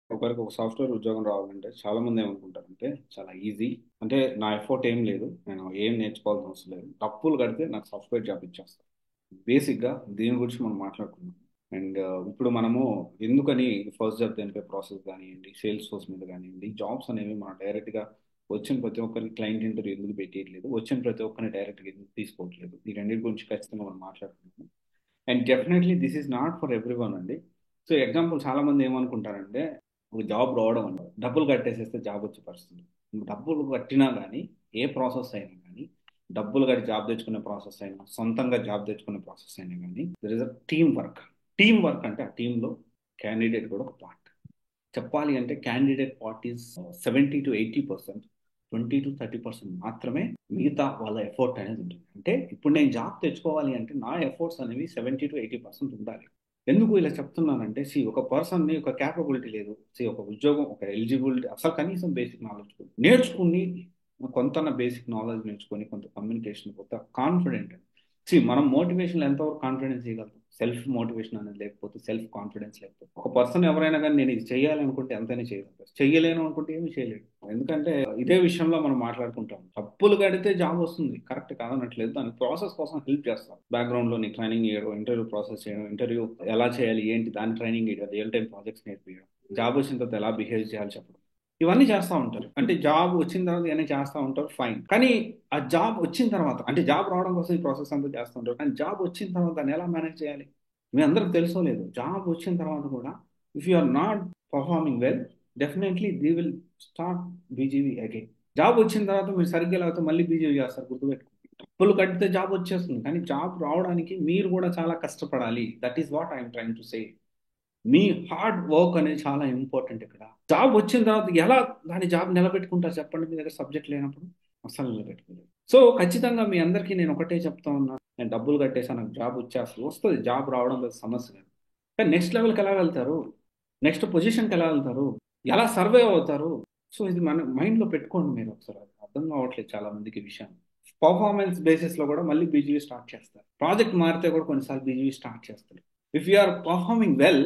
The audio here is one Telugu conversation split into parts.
ఒకరికి ఒక సాఫ్ట్వేర్ ఉద్యోగం రావాలంటే చాలా మంది ఏమనుకుంటారంటే చాలా ఈజీ. అంటే నా ఎఫర్ట్ ఏం లేదు, నేను ఏం నేర్చుకోవాల్సిన అవసరం లేదు, డబ్బులు కడితే నాకు సాఫ్ట్వేర్ జాబ్ ఇచ్చేస్తారు. బేసిక్గా దీని గురించి మనం మాట్లాడుకున్నాం. అండ్ ఇప్పుడు మనము ఎందుకని ఫస్ట్ జాబ్ దానిపై ప్రాసెస్ కానివ్వండి, సేల్స్ ఫోర్స్ మీద కానివ్వండి, జాబ్స్ అనేవి మనం డైరెక్ట్గా వచ్చిన ప్రతి ఒక్కరికి క్లయింట్ ఇంటర్వ్యూ ఎందుకు పెట్టేయట్లేదు, వచ్చిన ప్రతి ఒక్కరిని డైరెక్ట్గా ఎందుకు తీసుకోవట్లేదు, ఈ రెండింటి గురించి ఖచ్చితంగా మనం మాట్లాడుకుంటున్నాం. And definitely this is not for every one అండి. సో ఎగ్జాంపుల్ చాలా మంది ఏమనుకుంటారంటే ఒక జాబ్ రావడం అంటే డబ్బులు కట్టేసేస్తే జాబ్ వచ్చే పరిస్థితి. డబ్బులు కట్టినా కానీ ఏ ప్రాసెస్ అయినా కానీ, డబ్బులు కట్టి జాబ్ తెచ్చుకునే ప్రాసెస్ అయినా, సొంతంగా జాబ్ తెచ్చుకునే ప్రాసెస్ అయినా కానీ, there is a team work. Team work అంటే ఆ టీంలో క్యాండిడేట్ కూడా ఒక పార్ట్. చెప్పాలి అంటే candidate part is 70 to 80%, 20 to 30% మాత్రమే మిగతా వాళ్ళ ఎఫర్ట్ అనేది ఉంటుంది. అంటే ఇప్పుడు నేను జాబ్ తెచ్చుకోవాలి అంటే నా ఎఫర్ట్స్ అనేవి 70 to 80% ఉండాలి. ఎందుకు ఇలా చెప్తున్నానంటే ఒక పర్సన్ని ఒక క్యాపబిలిటీ లేదు, ఒక ఉద్యోగం, ఒక ఎలిజిబిలిటీ, అసలు కనీసం బేసిక్ నాలెడ్జ్ నేర్చుకుని, కొంత బేసిక్ నాలెడ్జ్ నేర్చుకొని, కొంత కమ్యూనికేషన్, కొంత కాన్ఫిడెంట్. మనం మోటివేషన్ ఎంతవరకు కాన్ఫిడెన్స్ ఇవ్వగలుగుతాం? సెల్ఫ్ మోటివేషన్ అనేది లేకపోతే, సెల్ఫ్ కాన్ఫిడెన్స్ లేకపోతే, ఒక పర్సన్ ఎవరైనా కానీ నేను ఇది చేయాలి అనుకుంటే ఎంతైనా చేయగలుగుతారు, చేయలేను అనుకుంటే ఏమీ చేయలేడు. ఎందుకంటే ఇదే విషయంలో మనం మాట్లాడుకుంటాం, డబ్బులు కడితే జాబ్ వస్తుంది, కరెక్ట్ కాదనట్లేదు. దాని ప్రాసెస్ కోసం హెల్ప్ చేస్తాం, బ్యాక్గ్రౌండ్ లో నీ ట్రైనింగ్ చేయడం, ఇంటర్వ్యూ ప్రాసెస్ చేయడం, ఇంటర్వ్యూ ఎలా చేయాలి ఏంటి దాని ట్రైనింగ్ చేయడం, రియల్ టైం ప్రాజెక్ట్స్ నేర్పించడం, జాబ్ వచ్చిన తర్వాత ఎలా బిహేవ్ చేయాలి చెప్పడం, ఇవన్నీ చేస్తూ ఉంటారు. అంటే జాబ్ వచ్చిన తర్వాత ఇవన్నీ చేస్తూ ఉంటారు, ఫైన్. కానీ ఆ జాబ్ వచ్చిన తర్వాత, అంటే జాబ్ రావడం కోసం ఈ ప్రాసెస్ అంతా చేస్తూ ఉంటారు, కానీ జాబ్ వచ్చిన తర్వాత దాన్ని ఎలా మేనేజ్ చేయాలి మీ అందరికి తెలుసో లేదు. జాబ్ వచ్చిన తర్వాత కూడా if you are not performing well, definitely they will start BGV again. Job వచ్చిన తర్వాత మీరు సరిగ్గా లేకపోతే మళ్ళీ బీజీవీ చేస్తారు, గుర్తుపెట్టుకోండి. డబ్బులు కడితే జాబ్ వచ్చేస్తుంది, కానీ జాబ్ రావడానికి మీరు కూడా చాలా కష్టపడాలి. That is what I'm trying to say. Me hard work అనేది చాలా ఇంపార్టెంట్ ఇక్కడ. జాబ్ వచ్చిన తర్వాత ఎలా దాని జాబ్ నిలబెట్టుకుంటారు చెప్పండి, మీ దగ్గర సబ్జెక్ట్ లేనప్పుడు అసలు నిలబెట్టుకోలేదు. సో ఖచ్చితంగా మీ అందరికీ నేను ఒకటే చెప్తా ఉన్నా, నేను డబ్బులు కట్టేసా నాకు జాబ్ వచ్చేస్తుంది, వస్తుంది, జాబ్ రావడం పెద్ద సమస్య లేదు. కానీ నెక్స్ట్ లెవెల్కి ఎలా వెళ్తారు, నెక్స్ట్ పొజిషన్కి ఎలా వెళ్తారు, ఎలా సర్వే అవుతారు? సో ఇది మన మైండ్లో పెట్టుకోండి మీరు ఒకసారి. అది అర్థం కావట్లేదు చాలా మందికి ఈ విషయం. పర్ఫార్మెన్స్ బేసిస్లో కూడా మళ్ళీ బీజీవీ స్టార్ట్ చేస్తారు, ప్రాజెక్ట్ మారితే కూడా కొన్నిసార్లు బీజీవీ స్టార్ట్ చేస్తారు. If you are performing well,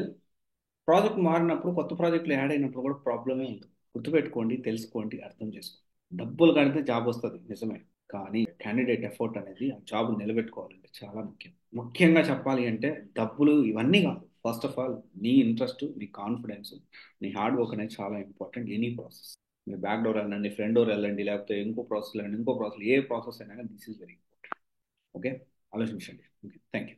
project మారినప్పుడు, కొత్త ప్రాజెక్టులు యాడ్ అయినప్పుడు కూడా ప్రాబ్లమే ఉంటుంది. గుర్తుపెట్టుకోండి, తెలుసుకోండి, అర్థం చేసుకోండి. డబ్బులు కడితే జాబ్ వస్తుంది నిజమే, కానీ క్యాండిడేట్ ఎఫర్ట్ అనేది ఆ జాబ్ నిలబెట్టుకోవాలంటే చాలా ముఖ్యం. ముఖ్యంగా చెప్పాలి అంటే డబ్బులు ఇవన్నీ కాదు, ఫస్ట్ ఆఫ్ ఆల్ నీ ఇంట్రెస్ట్, నీ కాన్ఫిడెన్స్, నీ హార్డ్ వర్క్ అనేది చాలా ఇంపార్టెంట్. ఎనీ ప్రాసెస్, మీరు బ్యాక్ డోర్ వెళ్ళండి, ఫ్రంట్ డోర్ వెళ్ళండి, లేకపోతే ఇంకో ప్రాసెస్ వెళ్ళండి, ఇంకో ప్రాసెస్, ఏ ప్రాసెస్ అయినా కానీ this is very important. Okay, ఆలోచించండి. Okay, thank you.